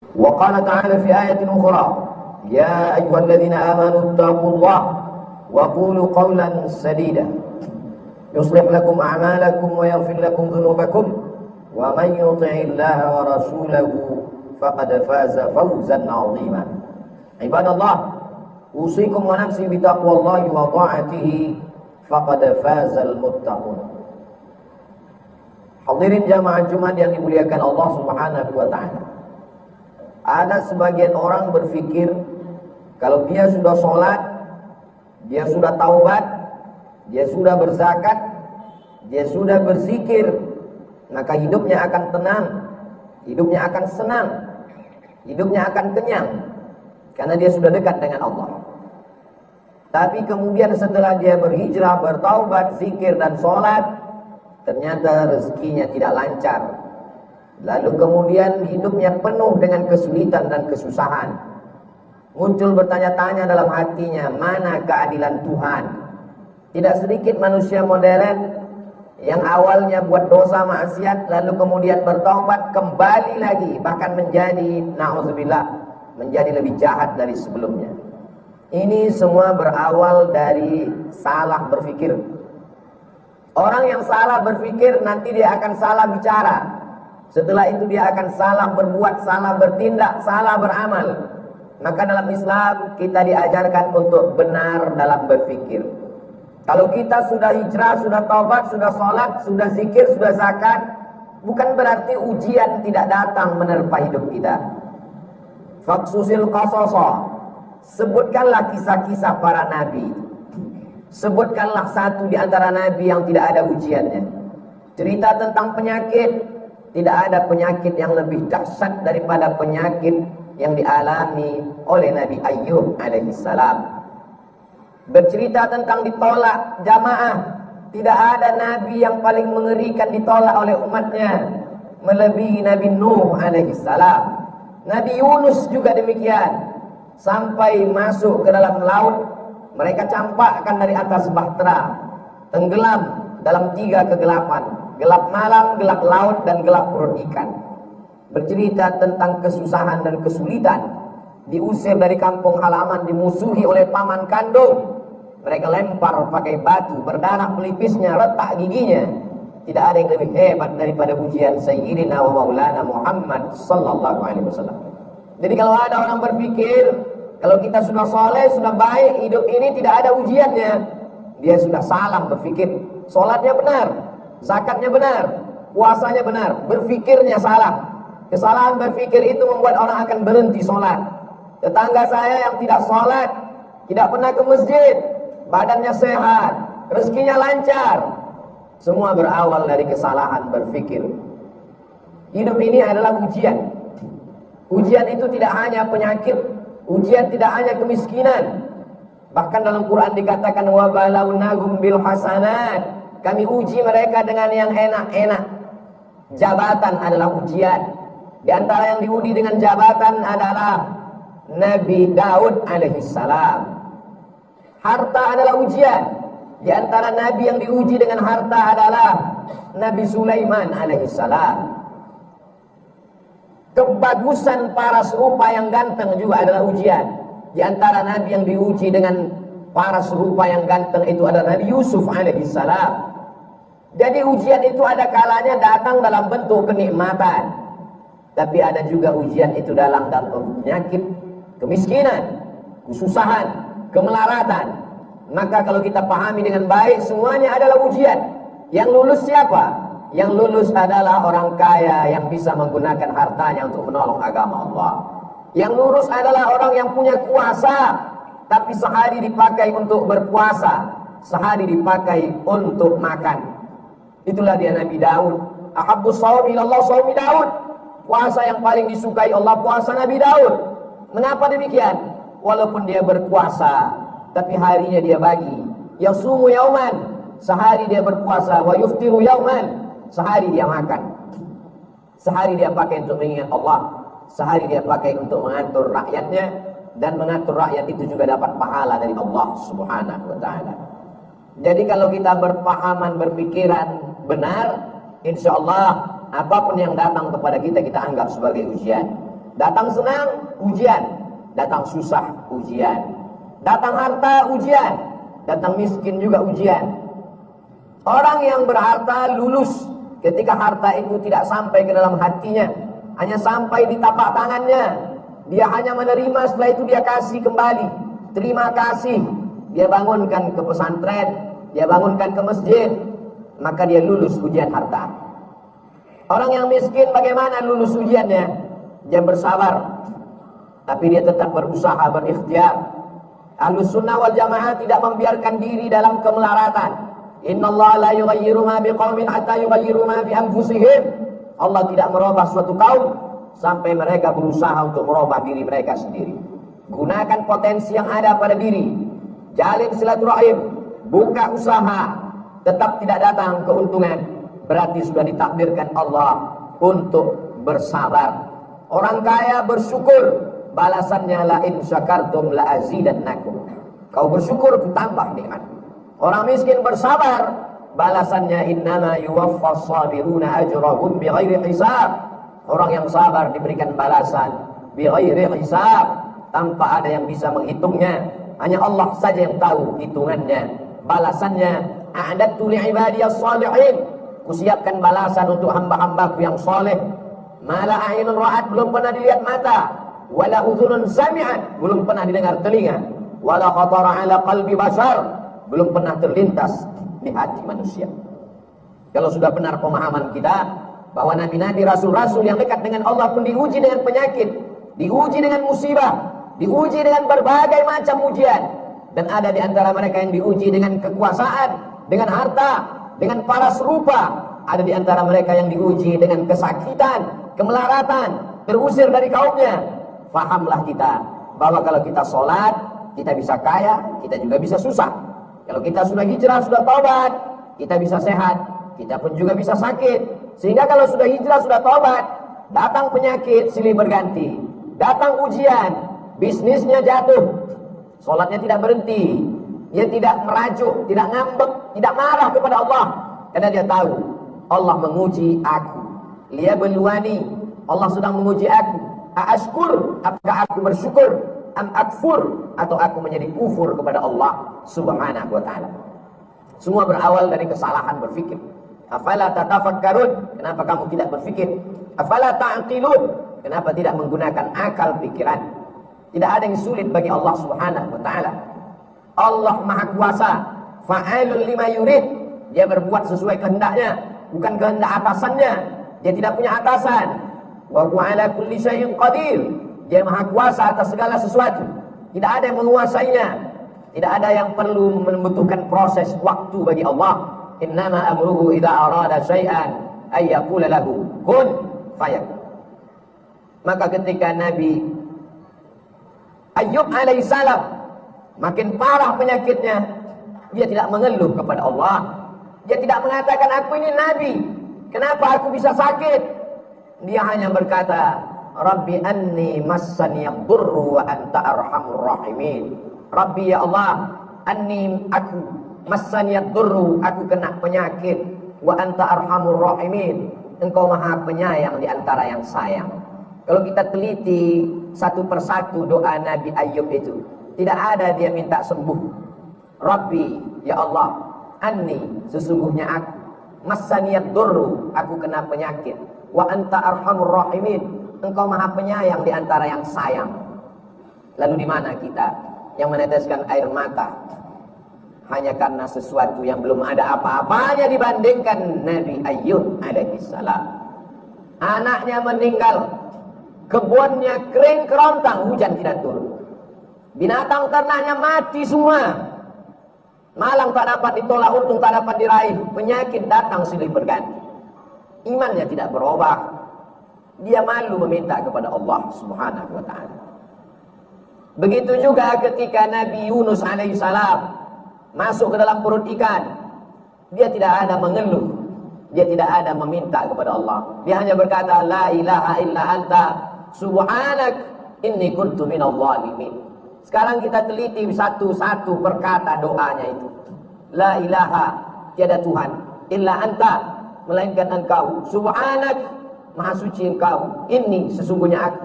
وقال تعالى في آية أخرى: يا أيها الذين آمنوا اتقوا الله وقولوا قولا سديدا يصلح لكم أعمالكم ويغفر لكم ذنوبكم ومن يطع الله ورسوله فقد فاز فوزا عظيما. عباد الله، أوصيكم ونفسي بتقوى الله وطاعته فقد فاز المتقون. Hadirin jamaah Jumat yang dimuliakan Allah Subhanahu wa taala. Ada sebagian orang berpikir kalau dia sudah sholat, dia sudah taubat, dia sudah berzakat, dia sudah berzikir, maka hidupnya akan tenang, hidupnya akan senang, hidupnya akan kenyang, karena dia sudah dekat dengan Allah. Tapi kemudian setelah dia berhijrah, bertaubat, zikir dan sholat, ternyata rezekinya tidak lancar. Lalu kemudian hidupnya penuh dengan kesulitan dan kesusahan. Muncul bertanya-tanya dalam hatinya, mana keadilan Tuhan? Tidak sedikit manusia modern yang awalnya buat dosa maksiat, lalu kemudian bertaubat, kembali lagi, bahkan menjadi, na'udzubillah, menjadi lebih jahat dari sebelumnya. Ini semua berawal dari salah berpikir. Orang yang salah berpikir, nanti dia akan salah bicara. Setelah itu dia akan salah berbuat, salah bertindak, salah beramal. Maka dalam Islam kita diajarkan untuk benar dalam berpikir. Kalau kita sudah hijrah, sudah taubat, sudah sholat, sudah zikir, sudah zakat, bukan berarti ujian tidak datang menerpa hidup kita. Faksusil qasasa, sebutkanlah kisah-kisah para nabi. Sebutkanlah satu di antara nabi yang tidak ada ujiannya. Cerita tentang penyakit, tidak ada penyakit yang lebih dahsyat daripada penyakit yang dialami oleh Nabi Ayyub alaihissalam. Bercerita tentang ditolak jamaah, tidak ada nabi yang paling mengerikan ditolak oleh umatnya melebihi Nabi Nuh alaihissalam. Nabi Yunus juga demikian, sampai masuk ke dalam laut mereka campakkan dari atas bahtera, tenggelam dalam 3 kegelapan. Gelap malam, gelap laut, dan gelap perut ikan. Bercerita tentang kesusahan dan kesulitan. Diusir dari kampung halaman, dimusuhi oleh paman kandung. Mereka lempar pakai batu, berdarah pelipisnya, retak giginya. Tidak ada yang lebih hebat daripada ujian Sayyidina wa Maulana Muhammad sallallahu alaihi wasallam. Jadi kalau ada orang berpikir, kalau kita sudah soleh, sudah baik, hidup ini tidak ada ujiannya, dia sudah salah berpikir. Sholatnya benar, zakatnya benar, puasanya benar, berpikirnya salah. Kesalahan berpikir itu membuat orang akan berhenti sholat. Tetangga saya yang tidak sholat, tidak pernah ke masjid, badannya sehat, rezekinya lancar, semua berawal dari kesalahan berpikir. Hidup ini adalah ujian. Ujian itu tidak hanya penyakit, ujian tidak hanya kemiskinan. Bahkan dalam Quran dikatakan wa balawnahum bil hasanat, kami uji mereka dengan yang enak-enak. Jabatan adalah ujian. Di antara yang diuji dengan jabatan adalah Nabi Daud alaihissalam. Harta adalah ujian. Di antara nabi yang diuji dengan harta adalah Nabi Sulaiman alaihissalam. Kebagusan paras rupa yang ganteng juga adalah ujian. Di antara nabi yang diuji dengan paras rupa yang ganteng itu adalah Nabi Yusuf alaihissalam. Jadi ujian itu ada kalanya datang dalam bentuk kenikmatan, tapi ada juga ujian itu dalam penyakit, kemiskinan, kesusahan, kemelaratan. Maka kalau kita pahami dengan baik, semuanya adalah ujian. Yang lulus siapa? Yang lulus adalah orang kaya yang bisa menggunakan hartanya untuk menolong agama Allah. Yang lulus adalah orang yang punya kuasa, tapi sehari dipakai untuk berpuasa, sehari dipakai untuk makan. Itulah dia Nabi Daud. Ahabbus shaumi ilallah shaumi Daud. Puasa yang paling disukai Allah, puasa Nabi Daud. Mengapa demikian? Walaupun dia berpuasa, tapi harinya dia bagi. Yasumu yauman, sehari dia berpuasa. Wa yuftiru yauman, sehari dia makan. Sehari dia pakai untuk mengingat Allah, sehari dia pakai untuk mengatur rakyatnya, dan mengatur rakyat itu juga dapat pahala dari Allah Subhanahu wa taala. Jadi kalau kita berpahaman, berpikiran benar, insya Allah apapun yang datang kepada kita, kita anggap sebagai ujian. Datang senang, ujian. Datang susah, ujian. Datang harta, ujian. Datang miskin juga ujian. Orang yang berharta lulus ketika harta itu tidak sampai ke dalam hatinya, hanya sampai di tapak tangannya. Dia hanya menerima, setelah itu dia kasih kembali. Terima kasih. Dia bangunkan ke pesantren, dia bangunkan ke masjid, maka dia lulus ujian harta. Orang yang miskin bagaimana lulus ujiannya? Dia bersabar, tapi dia tetap berusaha, berikhtiar. Ahlus sunnah wal jamaah tidak membiarkan diri dalam kemelaratan. Innallaha la yughayyiru ma biqaumin hatta yughayyiru ma bi anfusihim. Allah tidak merubah suatu kaum sampai mereka berusaha untuk merubah diri mereka sendiri. Gunakan potensi yang ada pada diri. Jalin silaturahim, buka usaha, tetap tidak datang keuntungan, berarti sudah ditakdirkan Allah untuk bersabar. Orang kaya bersyukur, balasannya la in syakartum la azidannakum. Kau bersyukur, ku tambah nikmat. Orang miskin bersabar, balasannya innama yuwaffas sabiruna ajrahum bighairi hisab. Orang yang sabar diberikan balasan bighairi hisab, tanpa ada yang bisa menghitungnya. Hanya Allah saja yang tahu hitungannya. Balasannya, a'adatu li'ibadiyas salihin. Kusiapkan balasan untuk hamba-hambaku yang soleh. Mala a'inun ra'at, belum pernah dilihat mata. Wala udhunun sami'at, belum pernah didengar telinga. Wala khatara ala qalbi bashar, belum pernah terlintas di hati manusia. Kalau sudah benar pemahaman kita bahwa nabi-nabi, rasul-rasul yang dekat dengan Allah pun diuji dengan penyakit, diuji dengan musibah, diuji dengan berbagai macam ujian. Dan ada di antara mereka yang diuji dengan kekuasaan, dengan harta, dengan paras rupa. Ada di antara mereka yang diuji dengan kesakitan, kemelaratan, terusir dari kaumnya. Fahamlah kita bahwa kalau kita sholat, kita bisa kaya, kita juga bisa susah. Kalau kita sudah hijrah, sudah taubat, kita bisa sehat, kita pun juga bisa sakit. Sehingga kalau sudah hijrah, sudah taubat, datang penyakit silih berganti, datang ujian, bisnisnya jatuh, sholatnya tidak berhenti, dia tidak merajuk, tidak ngambek, tidak marah kepada Allah, karena dia tahu Allah menguji aku. Liyabluwani, Allah sedang menguji aku. Aashkur, apakah aku bersyukur? Am akfur, atau aku menjadi kufur kepada Allah subhanahu wa ta'ala. Semua berawal dari kesalahan berfikir. Afala tatafakkarun, kenapa kamu tidak berfikir? Afala ta'qilun, kenapa tidak menggunakan akal pikiran? Tidak ada yang sulit bagi Allah subhanahu wa ta'ala. Allah maha kuasa, fa'alun lima yurid. Dia berbuat sesuai kehendaknya, bukan kehendak atasannya. Dia tidak punya atasan. Wa huwa ala kulli syai'in qadir. Dia maha kuasa atas segala sesuatu. Tidak ada yang menguasainya. Tidak ada yang perlu membutuhkan proses waktu bagi Allah. Innama amruhu idza arada syai'an ay yaqula lahu kun fayakun. Maka ketika Nabi Ayyub alaihissalam makin parah penyakitnya, dia tidak mengeluh kepada Allah. Dia tidak mengatakan aku ini nabi, kenapa aku bisa sakit? Dia hanya berkata, Rabbi anni massani yadurru wa anta arhamur rahimin. Rabbi ya Allah, anni aku massani yadurru, aku kena penyakit, wa anta arhamur rahimin, engkau maha penyayang di antara yang sayang. Kalau kita teliti satu persatu doa Nabi Ayyub itu, tidak ada dia minta sembuh. Rabbi ya Allah, anni sesungguhnya aku, massani yadurru, aku kena penyakit, wa anta arhamur rahimin, engkau maha penyayang di antara yang sayang. Lalu di mana kita yang meneteskan air mata hanya karena sesuatu yang belum ada apa-apanya dibandingkan Nabi Ayyub alaihissalam? Anaknya meninggal, kebunnya kering kerontang, hujan tidak turun, binatang ternaknya mati semua, malang tak dapat ditolak, untung tak dapat diraih, penyakit datang silih berganti. Imannya tidak berubah. Dia malu meminta kepada Allah subhanahu wa ta'ala. Begitu juga ketika Nabi Yunus alaihissalam masuk ke dalam perut ikan, dia tidak ada mengeluh, dia tidak ada meminta kepada Allah. Dia hanya berkata, la ilaha illa anta subhanak inni kuntu minadh dhalimin. Sekarang kita teliti satu-satu perkata doanya itu. La ilaha, tiada Tuhan, illa anta, melainkan engkau, subhanak, maha suci engkau, ini sesungguhnya aku,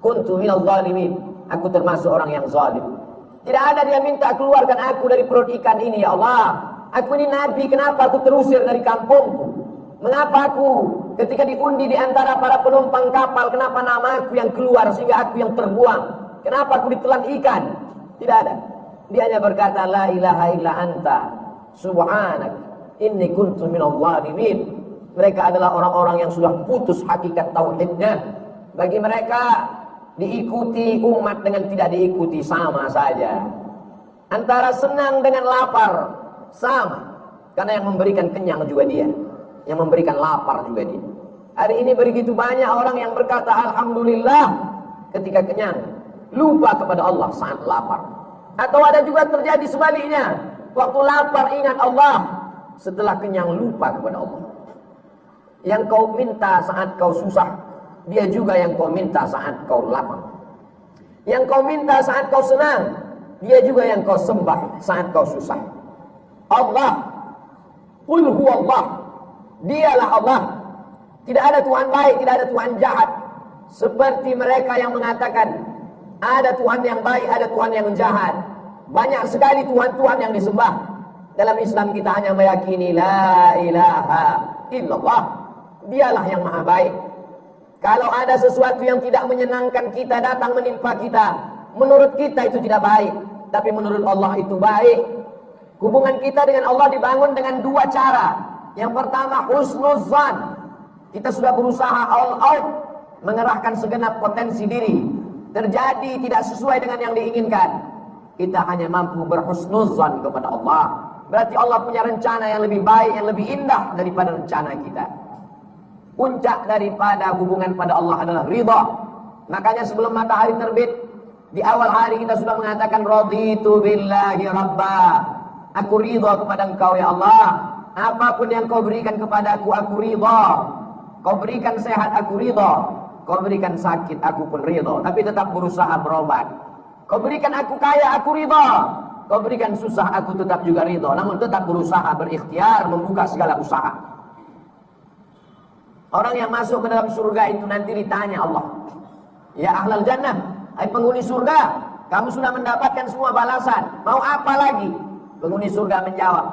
kuntu minadh dhalimin. Aku termasuk orang yang zalim. Tidak ada dia minta keluarkan aku dari perut ikan ini, ya Allah. Aku ini nabi, kenapa aku terusir dari kampungku? Mengapa aku ketika diundi di antara para penumpang kapal, kenapa nama aku yang keluar sehingga aku yang terbuang? Kenapa aku ditelan ikan? Tidak ada. Dia hanya berkata, la ilaha illa anta subhanak inni kuntu minadh dhalimin. Mereka adalah orang-orang yang sudah putus hakikat tauhidnya. Bagi mereka diikuti umat dengan tidak diikuti sama saja. Antara senang dengan lapar sama. Karena yang memberikan kenyang juga dia, yang memberikan lapar juga dia. Hari ini begitu banyak orang yang berkata alhamdulillah ketika kenyang, lupa kepada Allah saat lapar. Atau ada juga terjadi sebaliknya, waktu lapar ingat Allah, setelah kenyang lupa kepada Allah. Yang kau minta saat kau susah, dia juga yang kau minta saat kau lapar. Yang kau minta saat kau senang, dia juga yang kau sembah saat kau susah. Allah, qul huwallah, dialah Allah. Tidak ada Tuhan baik, tidak ada Tuhan jahat. Seperti mereka yang mengatakan ada Tuhan yang baik, ada Tuhan yang jahat. Banyak sekali Tuhan-Tuhan yang disembah. Dalam Islam kita hanya meyakini la ilaha illallah, dialah yang maha baik. Kalau ada sesuatu yang tidak menyenangkan kita datang menimpa kita, menurut kita itu tidak baik, tapi menurut Allah itu baik. Hubungan kita dengan Allah dibangun dengan dua cara. Yang pertama husnuzan. Kita sudah berusaha all out mengerahkan segenap potensi diri. Terjadi tidak sesuai dengan yang diinginkan, kita hanya mampu berhusnuzan kepada Allah. Berarti Allah punya rencana yang lebih baik, yang lebih indah daripada rencana kita. Puncak daripada hubungan pada Allah adalah ridha. Makanya sebelum matahari terbit, di awal hari kita sudah mengatakan raditu billahi rabba. Aku ridha kepada Engkau ya Allah. Apapun yang Kau berikan kepadaku, aku ridha. Kau berikan sehat, aku ridha. Kau berikan sakit, aku pun ridha. Tapi tetap berusaha berobat. Kau berikan aku kaya, aku ridha. Kau berikan susah, aku tetap juga ridha. Namun tetap berusaha, berikhtiar, membuka segala usaha. Orang yang masuk ke dalam surga itu nanti ditanya Allah, ya ahlal jannah, hai penghuni surga, kamu sudah mendapatkan semua balasan, mau apa lagi? Penghuni surga menjawab,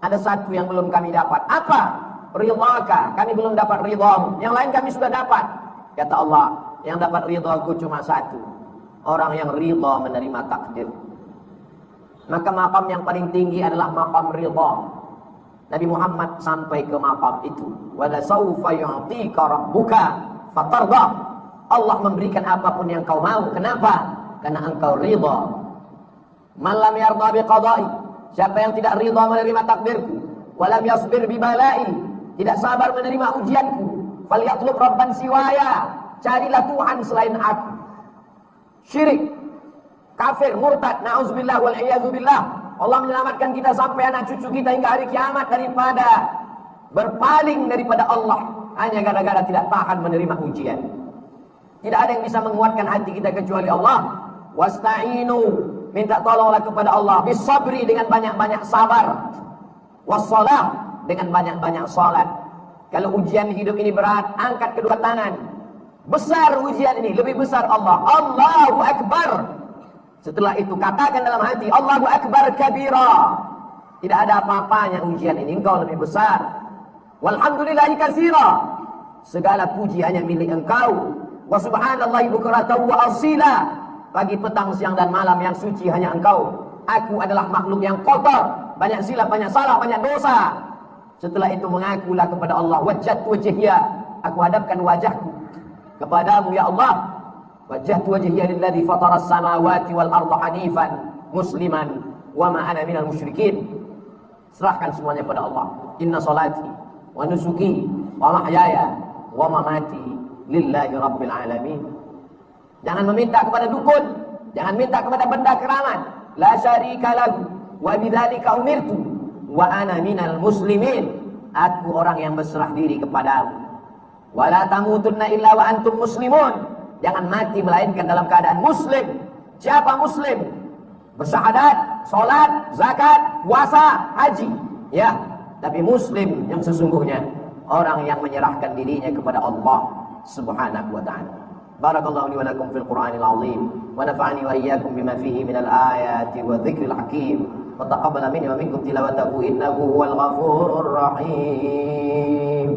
ada satu yang belum kami dapat. Apa? Ridhaka, kami belum dapat ridhamu. Yang lain kami sudah dapat. Kata Allah, yang dapat ridhaku cuma satu, orang yang ridha menerima takdir. Maka makam yang paling tinggi adalah makam ridha. Nabi Muhammad sampai ke makam itu. Wala sawfa yu'tika rabbuka fatarda. Allah memberikan apapun yang kau mau. Kenapa? Karena engkau ridha. Man lam yarda biqada'i, siapa yang tidak ridha menerima takdirku, walam yasbir bibalai, tidak sabar menerima ujianku, falyatlub rabban siwaya, carilah Tuhan selain aku. Syirik, kafir, murtad, na'udzubillah wal iyadzubillah. Allah menyelamatkan kita sampai anak cucu kita hingga hari kiamat daripada berpaling daripada Allah hanya gara-gara tidak tahan menerima ujian. Tidak ada yang bisa menguatkan hati kita kecuali Allah. Wasta'inu, minta tolonglah kepada Allah, bisabri, dengan banyak-banyak sabar, wassalah, dengan banyak-banyak salat. Kalau ujian hidup ini berat, angkat kedua tangan. Besar ujian ini, lebih besar Allah. Allahu Akbar. Setelah itu katakan dalam hati, Allahu Akbar kabira. Tidak ada apa-apanya ujian ini, engkau lebih besar. Walhamdulillahi katsira, segala puji hanya milik engkau. Wa subhanallahi bukratan wa asila, pagi, petang, siang dan malam yang suci hanya engkau. Aku adalah makhluk yang kotor, banyak silap, banyak salah, banyak dosa. Setelah itu mengakulah kepada Allah, wajjahtu wajhiya, aku hadapkan wajahku kepadamu ya Allah. Wajjahtu wajhiya lilladzi fataras samawati wal arda hanifan musliman wa ma ana minal musyrikin. Serahkan semuanya pada Allah. Inna salati wa nusuki wa mahyaya wa mamati lillahi rabbil alamin. Jangan meminta kepada dukun, jangan minta kepada benda keramat. La syarika lahu wa bidzalika umirtu wa ana minal muslimin. Aku orang yang berserah diri kepadamu. Wala tamutunna illa wa antum muslimun. Jangan mati melainkan dalam keadaan muslim. Siapa muslim? Bersyahadat, salat, zakat, puasa, haji. Ya, tapi muslim yang sesungguhnya orang yang menyerahkan dirinya kepada Allah Subhanahu wa ta'ala. Barakallahu li wa lakum fil Qur'anil azim wa nafa'ani wa iyyakum bima fihi minal ayati wa dzikril hakim wa taqabbala minni wa minkum tilawatahu innahu huwal ghafurur rahim.